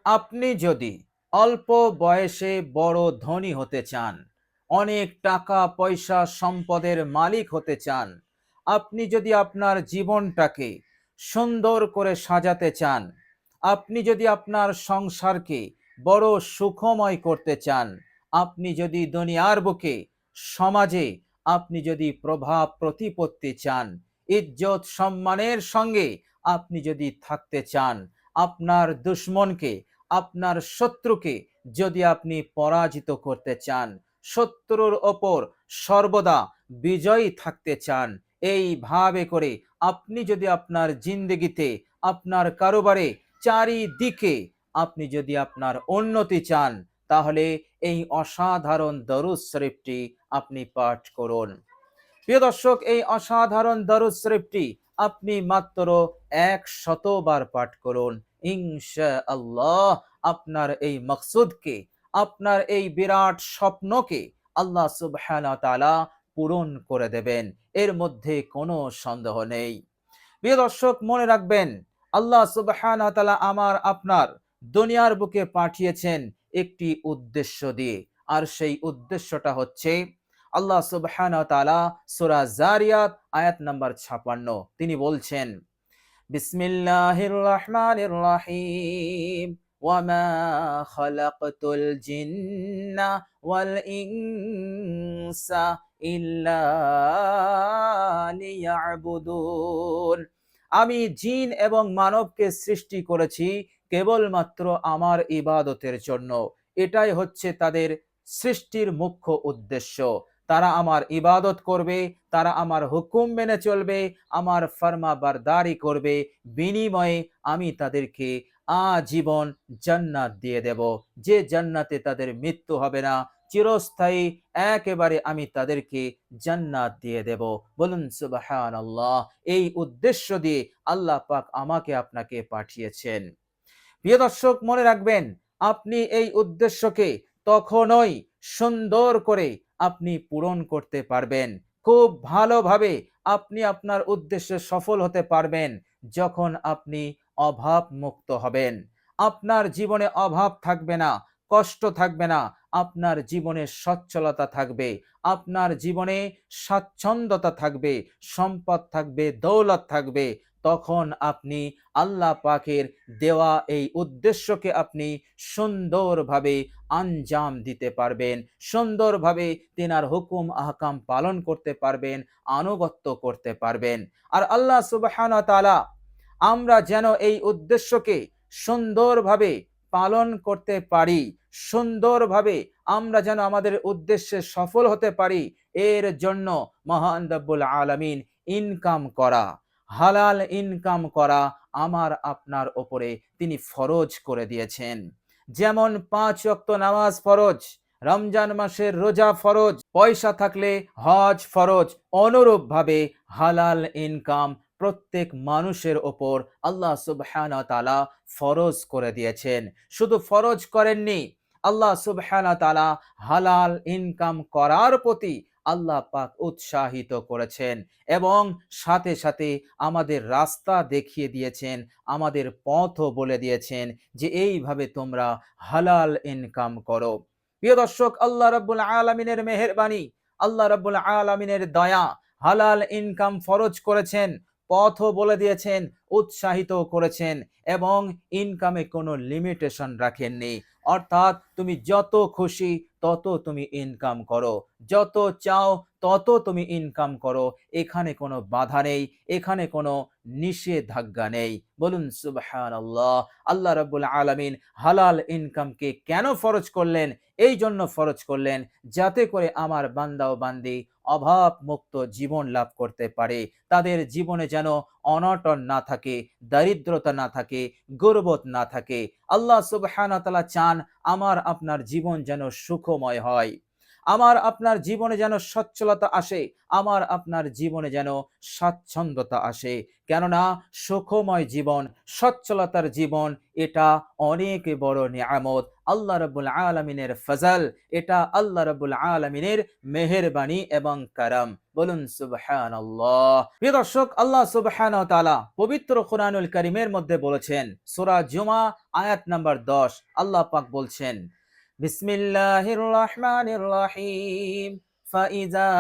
আপনি যদি অল্প বয়সে বড় ধনী হতে চান, অনেক টাকা পয়সা সম্পদের মালিক হতে চান, আপনি যদি আপনার জীবনটাকে সুন্দর করে সাজাতে চান, আপনি যদি আপনার সংসারকে বড় সুখময় করতে চান, আপনি যদি দুনিয়ার বুকে সমাজে আপনি যদি প্রভাব প্রতিপত্তি চান, ইজ্জত সম্মানের সঙ্গে আপনি যদি থাকতে চান, আপনার দুশ্মনকে, আপনার শত্রুকে যদি আপনি পরাজিত করতে চান, শত্রুর ওপর সর্বদা বিজয়ী থাকতে চান, এইভাবে করে আপনি যদি আপনার জিন্দগিতে, আপনার কারোবারে, চারিদিকে আপনি যদি আপনার উন্নতি চান, তাহলে এই অসাধারণ দরুদ শরীফটি আপনি পাঠ করুন। প্রিয় দর্শক, এই অসাধারণ দরুদ শরীফটি আপনি মাত্র 100 বার পাঠ করুন। ইনশাআল্লাহ আপনার এই মকসুদকে, আপনার এই বিরাট স্বপ্নকে আল্লাহ সুবহানাহু ওয়া তাআলা পূরণ করে দেবেন, এর মধ্যে কোনো সন্দেহ নেই। প্রিয় দর্শক, মনে রাখবেন, আল্লাহ সুবহানাহু ওয়া তাআলা আমার আপনার দুনিয়ার বুকে পাঠিয়েছেন একটি উদ্দেশ্য দিয়ে, আর সেই উদ্দেশ্যটা হচ্ছে আল্লাহ সুবহানাহু ওয়া তাআলা সূরা জারিয়াত আয়াত নাম্বার 56 তিনি বলছেন, বিসমিল্লাহির রহমানির রহিম, ওয়ামা খালাকতুল জিন্না ওয়াল ইনসা ইল্লা লিয়াবুদুন। আমি জিন এবং মানবকে সৃষ্টি করেছি কেবলমাত্র আমার ইবাদতের জন্য। এটাই হচ্ছে তাদের সৃষ্টির মুখ্য উদ্দেশ্য। তারা আমার ইবাদত করবে, তারা আমার হুকুম মেনে চলবে, আমার ফরমাবরদারি করবে, বিনিময়ে আমি তাদেরকে আজীবন জান্নাত দিয়ে দেব, যে জান্নাতে তাদের মৃত্যু হবে না, চিরস্থায়ী একেবারে আমি তাদেরকে জান্নাত দিয়ে দেব। বলুন সুবহানাল্লাহ। এই উদ্দেশ্য দিয়ে আল্লাহ পাক আমাকে আপনাকে পাঠিয়েছেন। প্রিয় দর্শক, মনে রাখবেন, আপনি এই উদ্দেশ্যকে তখনই সুন্দর করে আপনি পূরণ করতে পারবেন, খুব ভালোভাবে আপনি আপনার উদ্দেশ্যে সফল হতে পারবেন যখন আপনি অভাব মুক্ত হবেন। আপনার জীবনে অভাব থাকবে না, কষ্ট থাকবে না, আপনার জীবনে সচ্ছলতা থাকবে, আপনার জীবনে স্বাচ্ছন্দ্যতা থাকবে, সম্পদ থাকবে, দৌলত থাকবে। তখন আপনি আল্লাহ পাকের দেওয়া এই উদ্দেশ্যকে আপনি সুন্দরভাবে আঞ্জাম দিতে পারবেন, সুন্দরভাবে তিনার হুকুম আহকাম পালন করতে পারবেন, আনুগত্য করতে পারবেন। আর আল্লাহ সুবহানাহু ওয়া তাআলা আমরা যেন এই উদ্দেশ্যকে সুন্দরভাবে পালন করতে পারি, সুন্দরভাবে আমরা যেন আমাদের উদ্দেশ্যে সফল হতে পারি, এর জন্য মহান রব্বুল আলামিন ইনকাম করা, হালাল ইনকাম করা আমার আপনার ওপরে তিনি ফরজ করে দিয়েছেন। যেমন 5 ওয়াক্ত নামাজ ফরজ, রমজান মাসের রোজা ফরজ, পয়সা থাকলে হজ ফরজ, অনুরূপভাবে হালাল ইনকাম প্রত্যেক মানুষের ওপর আল্লাহ সুবহানাহু ওয়া তাআলা ফরজ করে দিয়েছেন। শুধু ফরজ করেননি, আল্লাহ সুবহানাহু ওয়া তাআলা হালাল ইনকাম করার প্রতি আল্লাহ পাক উৎসাহিত করেছেন এবং সাথে সাথে আমাদের রাস্তা দেখিয়ে দিয়েছেন, আমাদের পথও বলে দিয়েছেন যে এইভাবে তোমরা হালাল ইনকাম করো। প্রিয় দর্শক, আল্লাহ রাব্বুল আলামিনের মেহেরবানি, আল্লাহ রাব্বুল আলামিনের দয়া, হালাল ইনকাম ফরজ করেছেন, পথও বলে দিয়েছেন, উৎসাহিত করেছেন এবং ইনকামে কোনো লিমিটেশন রাখেননি। অর্থাৎ তুমি যত খুশি তত তুমি ইনকাম করো, যত চাও তত তুমি ইনকাম করো, এখানে কোনো বাধা নেই, এখানে কোনো নিষেধাজ্ঞা নেই। বলুন সুবহানাল্লাহ। আল্লাহ রাব্বুল আলামিন হালাল ইনকামকে কেন ফরজ করলেন? এই জন্য ফরজ করলেন যাতে করে আমার বান্দা ও বান্দি অভাব মুক্ত জীবন লাভ করতে পারে, তাদের জীবনে যেন অনটন না থাকে, দারিদ্রতা না থাকে, গর্বত না থাকে। আল্লাহ সুবহানাহু ওয়া তাআলা চান আমার আপনার জীবন যেন সুখময় হয়। আমার আপনার জীবনে যেন সচ্ছলতা আসে, আমার আপনার জীবনে যেন স্বাচ্ছন্দ্যতা আসে। কেননা সুখময় জীবন, সচ্ছলতার জীবন, এটা অনেক বড় নিয়ামত, আল্লাহ রাব্বুল আলামিনের ফজল, এটা আল্লাহ রাব্বুল আলামিনের মেহেরবানি এবং কারাম। বলুন সুবহানাল্লাহ। প্রিয় দর্শক, আল্লাহ সুবহানাহু ওয়া তাআলা পবিত্র কোরআনুল কারীমের মধ্যে বলেছেন, সূরা জুমা আয়াত নাম্বার 10, আল্লাহ পাক বলছেন, বিসমিল্লাহির রহমানির রহিম, ফাইজা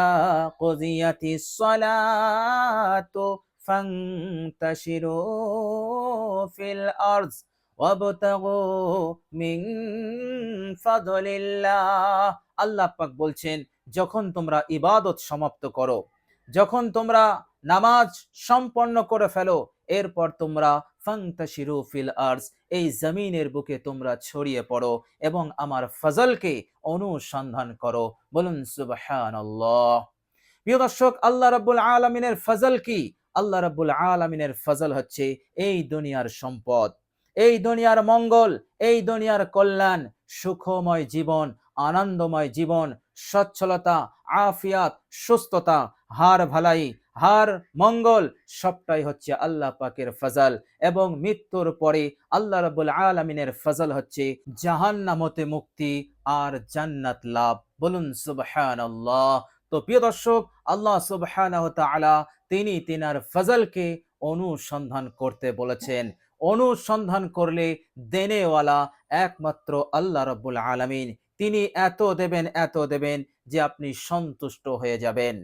কুদিয়াতিস সালাতু ফান্তাশিরু ফিল আরজ ওয়াবতাগু মিন ফাদলিল্লাহ। আল্লাহ পাক বলছেন, যখন তোমরা ইবাদত সমাপ্ত করো, যখন তোমরা নামাজ সম্পন্ন করে ফেলো, এরপর তোমরা ফান্তাশিরু ফিল আরজ, এই জমিনের বুকে তোমরা ছড়িয়ে পড়ো এবং আমার ফজলকে অনুসন্ধান করো। বলুন সুবহানাল্লাহ। প্রিয় দর্শক, আল্লাহ রাব্বুল আলামিনের ফজল কি? আল্লাহ রাব্বুল আলামিনের ফজল হচ্ছে এই দুনিয়ার সম্পদ, এই দুনিয়ার মঙ্গল, এই দুনিয়ার কল্যাণ, সুখময় জীবন, আনন্দময় জীবন, সচ্ছলতা, আফিয়াত, সুস্থতা, হার ভালাই, হার মঙ্গল, সবটাই হচ্ছে আল্লাহ পাকের ফজল। এবং মৃত্যুর পরে আল্লাহ রাব্বুল আলামিনের ফজল হচ্ছে জাহান্নাম হতে মুক্তি আর জান্নাত লাভ। বলুন সুবহানাল্লাহ। তো প্রিয় দর্শক, আল্লাহ সুবহানাহু ওয়া তাআলা তিনি তিনার ফজলকে অনুসন্ধান করতে বলেছেন। অনুসন্ধান করলে দেনেওয়ালা একমাত্র আল্লাহ রাব্বুল আলামিন। তিনি এত দেবেন, এত দেবেন যে আপনি সন্তুষ্ট হয়ে যাবেন।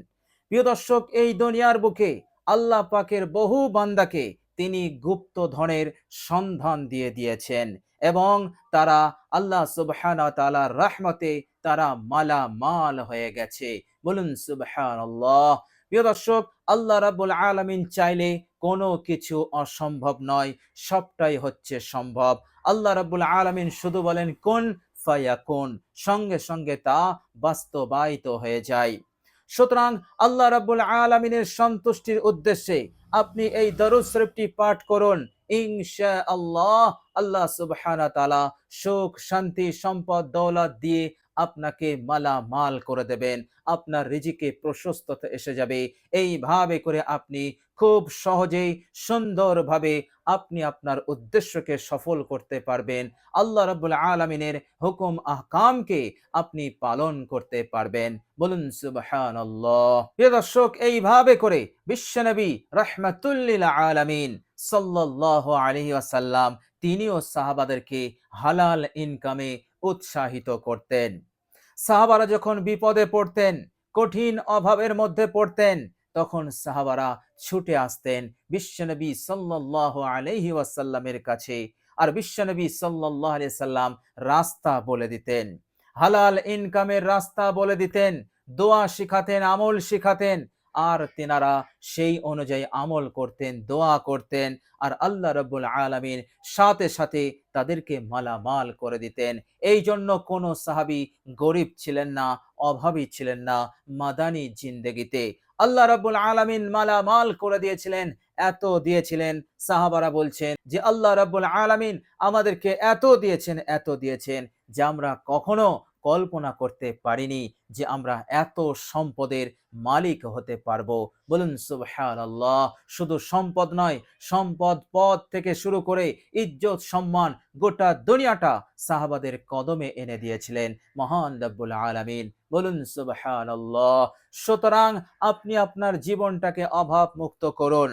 প্রিয় দর্শক, এই দুনিয়ার বুকে আল্লাহ পাকের বহু বান্দাকে তিনি গুপ্ত ধনের সন্ধান দিয়ে দিয়েছেন এবং তারা আল্লাহ সুবহানাহু ওয়া তাআলার রহমতে তারা মালামাল হয়ে গেছে। বলুন সুবহানাল্লাহ। প্রিয় দর্শক, আল্লাহ রাব্বুল আলামিন চাইলে কোনো কিছু অসম্ভব নয়, সবটাই হচ্ছে সম্ভব। আল্লাহ রাব্বুল আলামিন শুধু বলেন কুন ফায়াকুন, সঙ্গে সঙ্গে তা বাস্তবায়িত হয়ে যায়। সুতরাং আল্লাহ রাব্বুল আলামিনের সন্তুষ্টির উদ্দেশ্যে আপনি এই দরুদ শরীফটি পাঠ করুন। ইনশাআল্লাহ আল্লাহ সুবহানাহু ওয়া তাআলা সুখ, শান্তি, সম্পদ, দৌলত দিয়ে আপনাকে মালামাল করে দেবেন। আপনার রিজিকে প্রশস্ততা এসে যাবে। এইভাবে করে আপনি খুব সহজেই সুন্দরভাবে আপনি আপনার উদ্দেশ্যকে সফল করতে পারবেন। আল্লাহ রাব্বুল আলামিনের হুকুম আহকামকে আপনি পালন করতে পারবেন। বলুন সুবহানাল্লাহ। প্রিয় দর্শক, এইভাবে করে বিশ্বনবী রাহমাতুল লিল আলামিন সাল্লাল্লাহু আলাইহি ওয়াসাল্লাম তিনিও সাহাবাদেরকে হালাল ইনকামে উৎসাহিত করতেন। সাহাবারা যখন বিপদে পড়তেন, কঠিন অভাবের মধ্যে পড়তেন, তখন সাহাবারা ছুটে আসতেন বিশ্বনবী সাল্লাল্লাহু আলাইহি ওয়াসাল্লামের কাছে। আর বিশ্বনবী সাল্লাল্লাহু আলাইহি সাল্লাম রাস্তা বলে দিতেন, হালাল ইনকামের রাস্তা বলে দিতেন, দোয়া শিখাতেন, আমল শিখাতেন। আর তেনারা সেই অনুযায়ী আমল করতেন, দোয়া করতেন। আর আল্লাহ রাব্বুল আলামিন সাথে সাথে তাদেরকে মালামাল করে দিতেন। এই জন্য কোনো সাহাবী গরিব ছিলেন না, অভাবী ছিলেন না মাদানী জিন্দেগিতে। আল্লাহ রাব্বুল আলামিন মালামাল করে দিয়েছিলেন, এত দিয়েছিলেন, সাহাবারা বলছেন যে আল্লাহ রাব্বুল আলামিন আমাদেরকে এত দিয়েছেন, এত দিয়েছেন যে আমরা কখনো কল্পনা করতে পারিনি যে আমরা এত সম্পদের মালিক হতে পারবো। বলুন সুবহানাল্লাহ। শুধু সম্পদ নয়, সম্পদ, পদ থেকে শুরু করে ইজ্জত, সম্মান, গোটা দুনিয়াটা সাহাবাদের কদমে এনে দিয়েছিলেন মহান রব্বুল আলামিন। বলুন সুবহানাল্লাহ। সুতরাং আপনি আপনার জীবনটাকে অভাব মুক্ত করুন।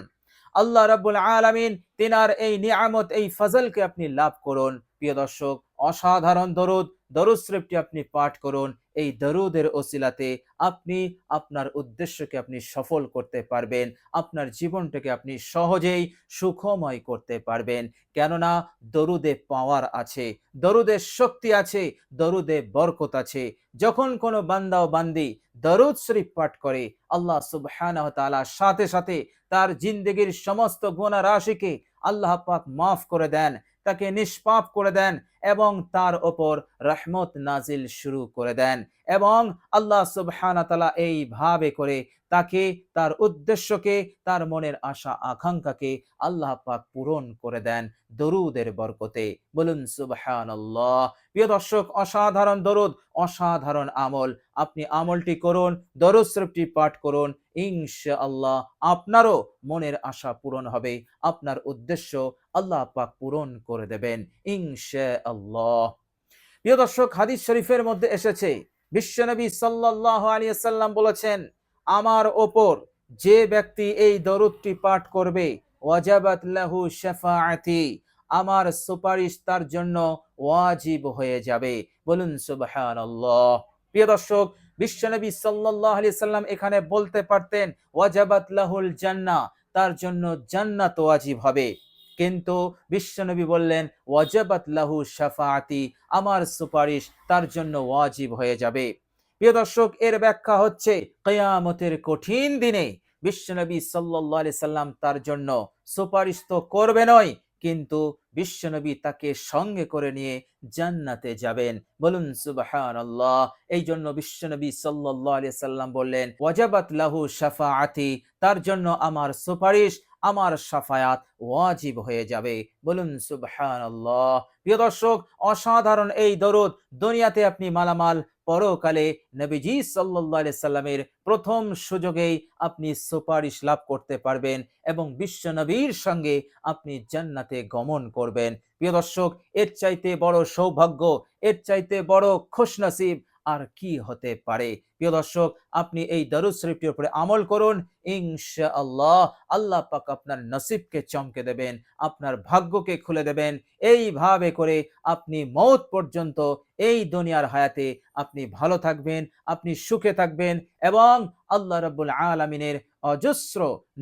আল্লাহ রাব্বুল আলামিন তিনার এই নিয়ামত, এই ফজলকে আপনি লাভ করুন। প্রিয় দর্শক, অসাধারণ দরুদ শরীফটি আপনি পাঠ করুন। এই দরুদের ওসিলাতে আপনি আপনার উদ্দেশ্যকে আপনি সফল করতে পারবেন। আপনার জীবনটাকে আপনি সহজেই সুখময় করতে পারবেন। কেননা দরুদে পাওয়ার আছে, দরুদে শক্তি আছে, দরুদে বরকত আছে। যখন কোনো বান্দা ও বান্দি দরুদ শরীফ পাঠ করে, আল্লাহ সুবহানাহু ওয়া তাআলা সাথে সাথে তার জিন্দেগীর সমস্ত গুনাহ রাশিকে আল্লাহ পাক মাফ করে দেন। তাকে নিষ্পাপ করে দেন এবং তার ওপর রহমত নাজিল শুরু করে দেন। এবং আল্লাহ সুবহানাহু ওয়া তাআলা এইভাবে করে তাকে, তার উদ্দেশ্যকে, তার মনের আশা আকাঙ্ক্ষাকে আল্লাহ পাক পূরণ করে দেন দরুদের বরকতে। বলুন সুবহানাল্লাহ। প্রিয় দর্শক, অসাধারণ দরুদ, অসাধারণ আমল। আপনি আমলটি করুন, দরুদ শরীফটি পাঠ করুন, ইনশাআল্লাহ আপনারও মনের আশা পূরণ হবে, আপনার উদ্দেশ্য আল্লাহ পাক পূরণ করে দেবেন ইনশাআল্লাহ। প্রিয় দর্শক, হাদিস শরীফের মধ্যে এসেছে, বিশ্বনবী সাল্লাল্লাহু আলাইহি ওয়াসাল্লাম বলেছেন, আমার ওপর যে ব্যক্তি এই দরুদটি পাঠ করবে, ওয়াজাবাত লাহু শাফাআতি, আমার সুপারিশ তার জন্য ওয়াজিব হয়ে যাবে। বলুন সুবহানাল্লাহ। প্রিয় দর্শক, বিশ্বনবী সাল্লাল্লাহু আলাইহি ওয়াসাল্লাম এখানে বলতে পারতেন ওয়াজাবাত লাহুল জান্নাহ, তার জন্য জান্নাত ওয়াজিব হবে, কিন্তু বিশ্বনবী বললেন ওয়াজাবাত লাহু শাফাআতি, আমার সুপারিশ তার জন্য ওয়াজিব হয়ে যাবে। প্রিয় দর্শক, এর ব্যাখ্যা হচ্ছে কিয়ামতের কঠিন দিনে বিশ্বনবী সাল্লাল্লাহু আলাইহি সাল্লাম তার জন্য সুপারিশ তো করবেনই, কিন্তু বিশ্বনবী তাকে সঙ্গে করে নিয়ে জান্নাতে যাবেন। বলুন সুবহানাল্লাহ। এই জন্য বিশ্বনবী সাল্লাল্লাহু আলাইহি সাল্লাম বললেন ওয়াজাবাত লাহু শাফাআতি, তার জন্য আমার সুপারিশ, আমার শাফায়াত ওয়াজিব হয়ে যাবে। বলুন সুবহানাল্লাহ। প্রিয় দর্শক, অসাধারণ এই দরুদ, দুনিয়াতে আপনি মালামাল, পরকালে নবীজি সাল্লাল্লাহু আলাইহি সাল্লামের প্রথম সুযোগেই আপনি সুপারিশ লাভ করতে পারবেন এবং বিশ্ব নবীর সঙ্গে আপনি জান্নাতে গমন করবেন। প্রিয় দর্শক, এর চাইতে বড় সৌভাগ্য, এর চাইতে বড় খুশনসিব আর কি হতে পারে? প্রিয় দর্শক, আপনি এই দরুদ শরীফটির উপরে আমল করুন, ইনশাআল্লাহ আল্লাহ পাক আপনার নসিবকে চমকে দেবেন, আপনার ভাগ্যকে খুলে দেবেন। এইভাবে করে আপনি মওত পর্যন্ত এই দুনিয়ার হায়াতে আপনি ভালো থাকবেন, আপনি সুখে থাকবেন এবং আল্লাহ রাব্বুল আলামিনের অজস্র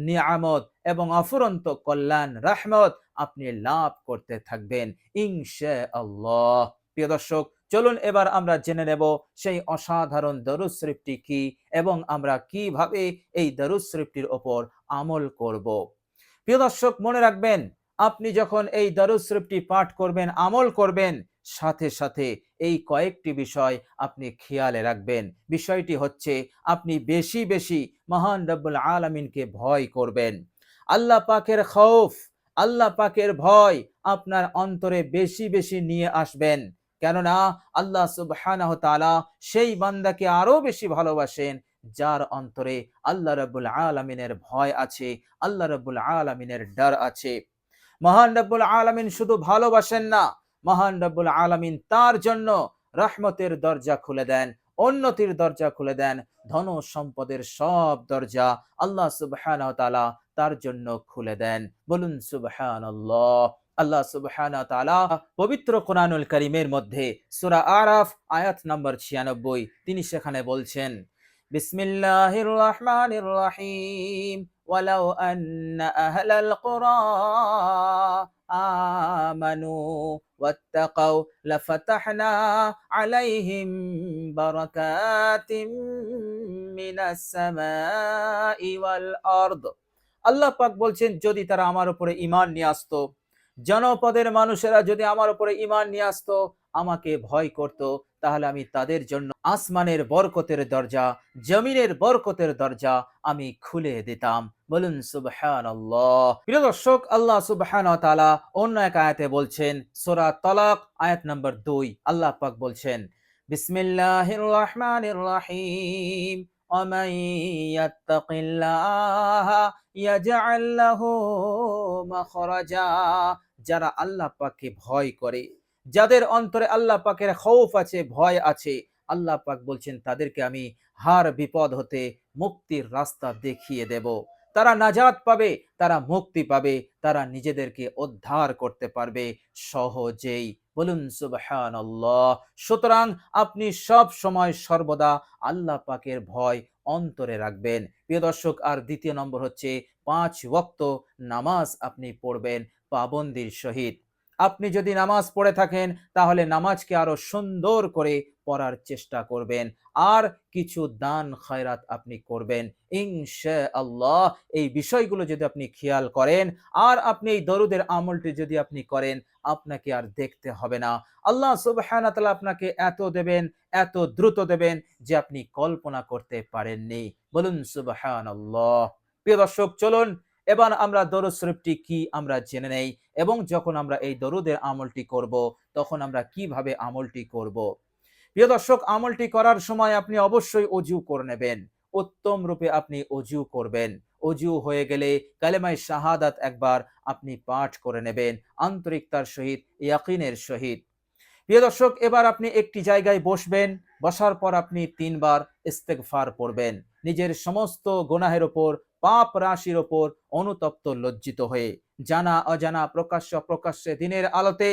নিয়ামত এবং অফুরন্ত কল্যাণ, রহমত আপনি লাভ করতে থাকবেন ইনশাআল্লাহ। প্রিয় দর্শক, চলুন এবার আমরা জেনে নেব সেই অসাধারণ দরুদ শরীফটি কি এবং আমরা কিভাবে এই দরুদ শরীফটির ওপর আমল করব। প্রিয় দর্শক, মনে রাখবেন, আপনি যখন এই দরুদ শরীফটি পাঠ করবেন, আমল করবেন, সাথে সাথে এই কয়েকটি বিষয় আপনি খেয়ালে রাখবেন। বিষয়টি হচ্ছে আপনি বেশি বেশি মহান রব্বুল আলামিনকে ভয় করবেন। আল্লাহ পাকের খৌফ, আল্লাহ পাকের ভয় আপনার অন্তরে বেশি বেশি নিয়ে আসবেন। কেননা আল্লাহ সুবহানাহু ওয়া তাআলা সেই বান্দাকে আরো বেশি ভালোবাসেন যার অন্তরে আল্লাহ রাব্বুল আলামিনের ভয় আছে, আল্লাহ রাব্বুল আলামিনের ডর আছে। মহান রব্বুল আলামিন শুধু ভালোবাসেন না, মহান রব্বুল আলামিন তার জন্য রহমতের দরজা খুলে দেন, উন্নতির দরজা খুলে দেন, ধন সম্পদের সব দরজা আল্লাহ সুবহানাহু ওয়া তাআলা তার জন্য খুলে দেন। বলুন সুবহানাল্লাহ। আল্লাহ সুবহানাহু ওয়া তাআলা পবিত্র কোরআনুল কারীমের মধ্যে সূরা আরাফ আয়াত নম্বর 96 তিনি সেখানে বলছেন, বিসমিল্লাহির রহমানির রহিম, ওয়ালাউ আন্না আহলাল কুরা আমানু ওয়াত্তাকাউ লাফাতাহনা আলাইহিম বারাকাতিম মিনাস সামাই ওয়াল আরদ। আল্লাহ পাক বলছেন, যদি তারা আমার উপরে ঈমান নিয়ে আসতো, জনপদের মানুষেরা যদি আমার উপরে ঈমান নিয়ে আসতো, আমাকে ভয় করত, তাহলে আমি তাদের জন্য আসমানের বরকতের দরজা, জমিনের বরকতের দরজা আমি খুলে দিতাম। বলুন সুবহানাল্লাহ। প্রিয় দর্শক, আল্লাহ সুবহানাহু ওয়া তাআলা অন্য এক আয়াতে বলছেন, সূরা তালাক আয়াত নম্বর 2, আল্লাহ পাক বলছেন, বিসমিল্লাহির রহমানির রহিম, ওয়ামান ইয়াত্তাকিল্লাহা ইয়াজআল লাহু মাখরাজা। যারা আল্লাহ পাককে ভয় করে, যাদের অন্তরে আল্লাহ পাকের খৌফ আছে, ভয় আছে, আল্লাহ পাক বলছেন তাদেরকে আমি হার বিপদ হতে মুক্তির রাস্তা দেখিয়ে দেব। তারা নাজাত পাবে, তারা মুক্তি পাবে, তারা নিজেদেরকে উদ্ধার করতে পারবে সহজেই। বলুন সুবহানাল্লাহ। সুতরাং আপনি সব সময় সর্বদা আল্লাহ পাকের ভয় অন্তরে রাখবেন। প্রিয় দর্শক, আর দ্বিতীয় নম্বর হচ্ছে 5 ওয়াক্ত নামাজ আপনি পড়বেন পাবন্দির সহিত। আপনি যদি নামাজ পড়ে থাকেন, তাহলে নামাজকে আরো সুন্দর করে পড়ার চেষ্টা করবেন, আর কিছু দান খয়রাত আপনি করবেন ইনশাআল্লাহ। এই বিষয়গুলো যদি আপনি খেয়াল করেন আর আপনি এই দরুদের আমলটি যদি আপনি করেন, আপনাকে আর দেখতে হবে না। আল্লাহ সুবহানাহু ওয়া তাআলা আপনাকে এত দেবেন, এত দ্রুত দেবেন যে আপনি কল্পনা করতে পারেননি। বলুন সুবহানাল্লাহ। প্রিয় দর্শক, চলুন এবার আমরা দরুদ শরীফটি কি আমরা জেনে নেই, এবং যখন আমরা এই দরুদের আমলটি করব তখন আমরা কিভাবে আমলটি করব। প্রিয় দর্শক, আমলটি করার সময় আপনি অবশ্যই অজু করে নেবেন। উত্তম রূপে আপনি অজু করবেন। অজু হয়ে গেলে কালেমায়ে শাহাদাত একবার আপনি পাঠ করে নেবেন আন্তরিকতার সহিত, ইয়াকিনের সহিত। প্রিয় দর্শক, এবার আপনি একটি জায়গায় বসবেন। বসার পর আপনি 3 বার ইস্তেগফার পড়বেন, নিজের সমস্ত গুনাহের ওপর, পাপ রাশির ওপর অনুতপ্ত লজ্জিত হয়ে। জানা অজানা, প্রকাশ্য অপ্রকাশ্যে, দিনের আলোতে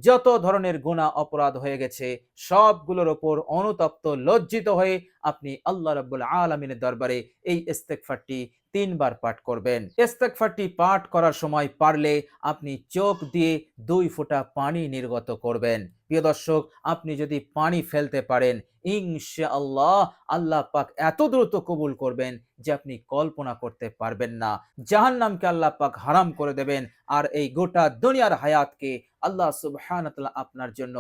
যত ধরনের গুনাহ অপরাধ হয়ে গেছে সবগুলোর ওপর অনুতপ্ত লজ্জিত হয়ে আপনি আল্লাহ রাব্বুল আলামিনের দরবারে এই ইস্তেগফারটি 3 বার পাঠ করবেন। ইস্তেগফারটি পাঠ করার সময় পারলে আপনি চোখ দিয়ে 2 ফোঁটা পানি নির্গত করবেন। প্রিয় দর্শক, আপনি যদি পানি ফেলতে পারেন ইনশাআল্লাহ আল্লাহ পাক এত দ্রুত কবুল করবেন যে আপনি কল্পনা করতে পারবেন না। জাহান্নামকে আল্লাহ পাক হারাম করে দেবেন, আর এই গোটা দুনিয়ার হায়াতকে আল্লাহ সুবহানাহু ওয়া তাআলা আপনার জন্য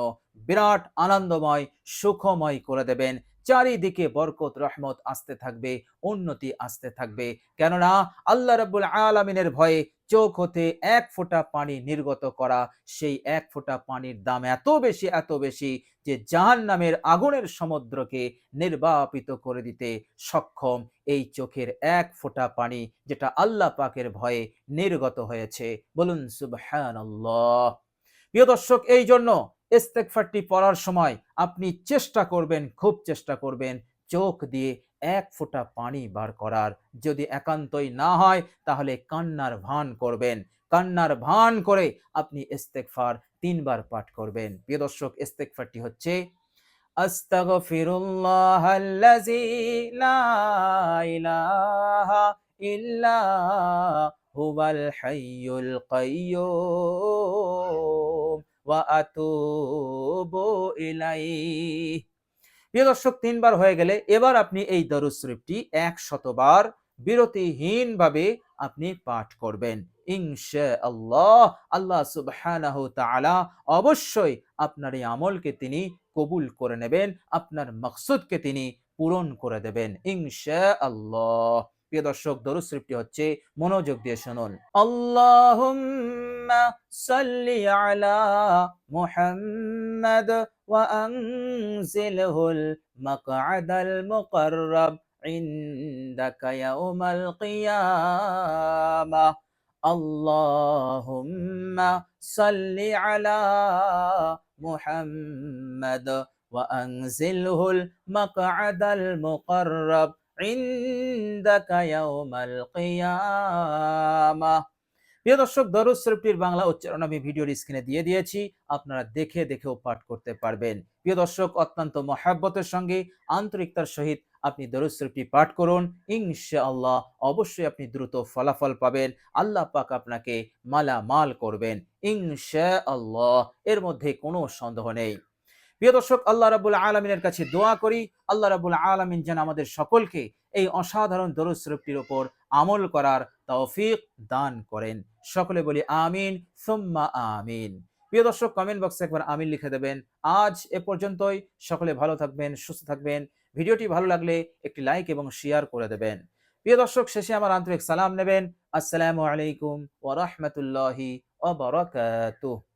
বিরাট আনন্দময়, সুখময় করে দেবেন। চারিদিকে বরকত, রহমত আসতে থাকবে, উন্নতি আসতে থাকবে। কেননা আল্লাহ রাব্বুল আলামিনের ভয়ে চোখ হতে 1 ফোঁটা পানি নির্গত করা, সেই 1 ফোঁটা পানির দাম এত বেশি, এত বেশি যে জাহান্নামের আগুনের সমুদ্রকে নির্বাপিত করে দিতে সক্ষম এই চোখের 1 ফোঁটা পানি, যেটা আল্লাহ পাকের ভয়ে নির্গত হয়েছে। বলুন সুবহানাল্লাহ। প্রিয় দর্শক, এই জন্য ইস্তেগফারটি পড়ার সময় আপনি চেষ্টা করবেন, খুব চেষ্টা করবেন চোখ দিয়ে 1 ফোঁটা পানি বার করার। যদি একান্তই না হয় তাহলে কান্নার ভান করবেন। কান্নার ভান করে আপনি ইস্তেগফার 3 বার পাঠ করবেন। প্রিয় দর্শক, ইস্তেগফারটি হচ্ছে আস্তাগফিরুল্লাহাল্লাযী লা ইলাহা ইল্লা হুয়াল হাইয়ুল কাইয়্যুম ওয়া আতুবু ইলাইহি। প্রিয় দর্শক, 3 বার হয়ে গেলে এবার আপনি এই দরুদ শরীফটি 100 বার বিরতিহীনভাবে আপনি পাঠ করবেন ইনশাআল্লাহ। আল্লাহ সুবহানাহু ওয়া তাআলা অবশ্যই আপনার এই আমলকে তিনি কবুল করে নেবেন, আপনার মাকসুদকে তিনি পূরণ করে দেবেন ইনশাআল্লাহ। প্রিয় দর্শক, দরুদ শরীফটি হচ্ছে, মনোযোগ দিয়ে শুনুন। আল্লাহুম্মা সাল্লি আলা মুহাম্মাদ وأنزله المقعد المقرب عندك يوم القيامة اللهم صل على محمد وأنزله المقعد المقرب عندك يوم القيامة। প্রিয় দর্শক, দরুদ শরীফটির বাংলা উচ্চারণ আমি ভিডিওর স্ক্রিনে দিয়ে দিয়েছি, আপনারা দেখে দেখেও পাঠ করতে পারবেন। প্রিয় দর্শক, অত্যন্ত মহাব্বতের সঙ্গে, আন্তরিকতার সহিত আপনি দরুদ শরীফটি পাঠ করুন ইনশাআল্লাহ। অবশ্যই আপনি দ্রুত ফলাফল পাবেন, আল্লাহ পাক আপনাকে মালামাল করবেন ইনশাআল্লাহ, এর মধ্যে কোনো সন্দেহ নেই। প্রিয় দর্শক, আল্লাহ রাব্বুল আলামিনের কাছে দোয়া করি আল্লাহ রাব্বুল আলামিন যেন আমাদের সকলকে এই অসাধারণ দরুদ শরীফটির উপর আমল করার তৌফিক দান করেন। সকলে বলি আমিন সুম্মা আমিন। প্রিয় দর্শক, কমেন্ট বক্সে একবার আমিন লিখে দেবেন। আজ এ পর্যন্তই। সকলে ভালো থাকবেন, সুস্থ থাকবেন। ভিডিওটি ভালো লাগলে একটি লাইক এবং শেয়ার করে দেবেন। প্রিয় দর্শক, শেষে আমার আন্তরিক সালাম নেবেন। আসসালামু আলাইকুম ওয়া রাহমাতুল্লাহি ওয়া বারাকাতুহু।